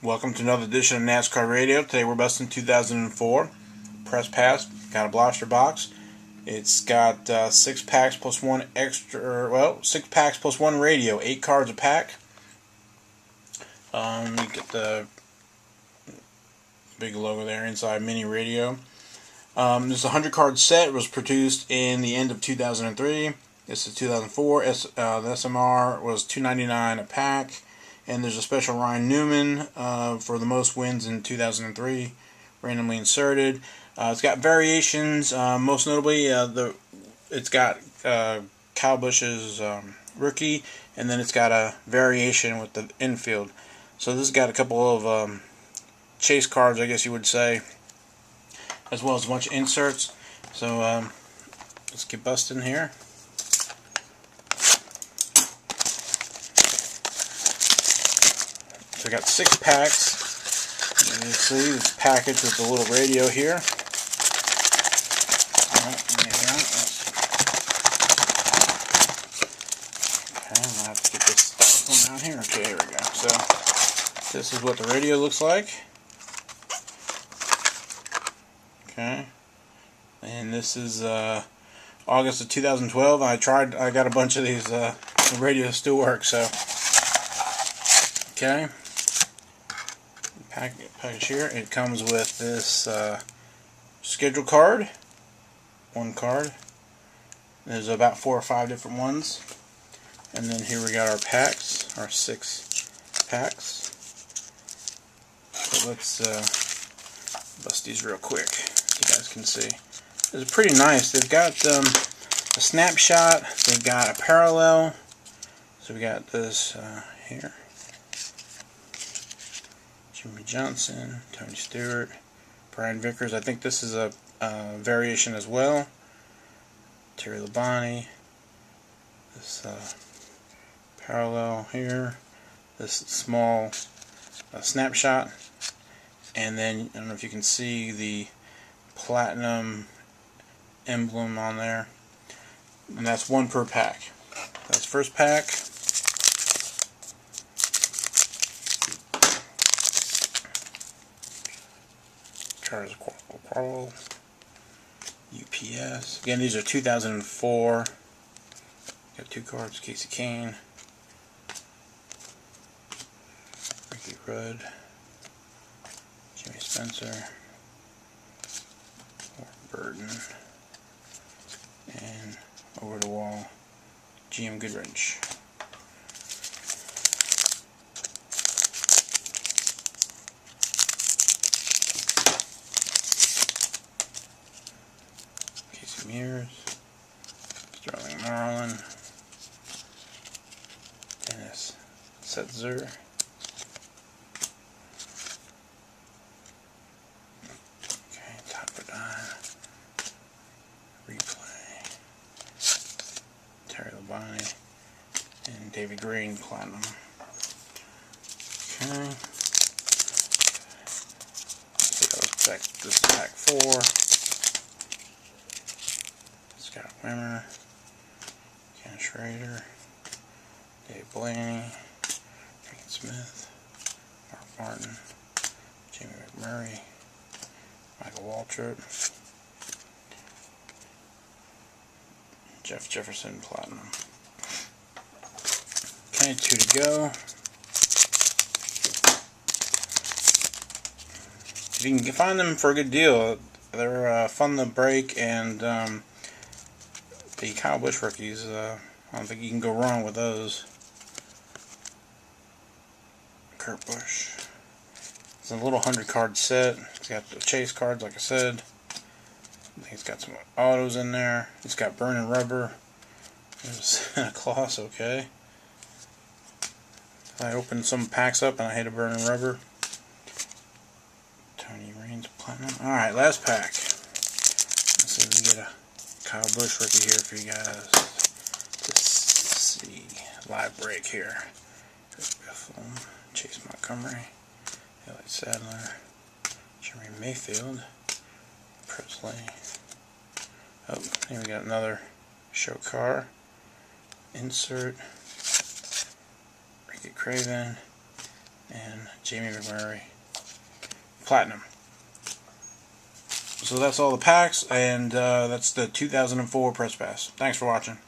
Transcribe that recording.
Welcome to another edition of NASCAR Radio. Today we're busting 2004 Press Pass. Got a blaster box. It's got 6 packs plus one extra. Well, 6 packs plus one radio. 8 cards a pack. You get the big logo there inside, mini radio. This is a 100 card set. It was produced in the end of 2003. This is 2004. The SMR was $2.99 a pack. And there's a special Ryan Newman for the most wins in 2003, randomly inserted. It's got variations, most notably it's got Kyle Busch's rookie, and then it's got a variation with the infield. So this has got a couple of chase cards, I guess you would say, as well as a bunch of inserts. So let's get busting here. So I got 6 packs. You can see this package with the little radio here. Okay, I'm gonna have to get this stuff from out here. Okay, here we go. So this is what the radio looks like. Okay, and this is August of 2012. I got a bunch of these. The radios still work. So okay. Package here. It comes with this schedule card. One card. There's about 4 or 5 different ones. And then here we got our packs, our 6 packs. So let's bust these real quick so you guys can see. This is pretty nice. They've got a snapshot. They've got a parallel. So we got this here. Jimmy Johnson, Tony Stewart, Brian Vickers. I think this is a variation as well. Terry Labonte. This parallel here. This small snapshot. And then, I don't know if you can see the platinum emblem on there. And that's 1 per pack. That's first pack. Charles Qual, UPS. Again, these are 2004. Got 2 cards. Casey Kane, Ricky Rudd, Jimmy Spencer, Burton, and over the wall, GM Goodrich. Mears, Sterling Marlin, Dennis Setzer, okay, Todd Verdine, Replay, Terry Labonte, and David Green Platinum. Okay, so this is pack 4. Scott Wimmer, Ken Schrader, Dave Blaney, Frank Smith, Mark Martin, Jamie McMurray, Michael Waltrip, Jeff Jefferson Platinum. Okay, 2 to go. If you can find them for a good deal, they're fun to break, and the Kyle Busch rookies, I don't think you can go wrong with those. Kurt Busch. It's a little 100 card set. It's got the chase cards, like I said. I think it's got some autos in there. It's got burning rubber. There's a Kloss, okay. I opened some packs up and I hit a burning rubber. Tony Raines Platinum. Alright, last pack. Let's see if we can get a Kyle Busch rookie here for you guys. Let's see. Live break here. Chase Montgomery. Elliott Sadler. Jeremy Mayfield. Presley. Oh, here we got another show car. Insert. Ricky Craven. and Jamie McMurray Platinum. So that's all the packs, and that's the 2004 Press Pass. Thanks for watching.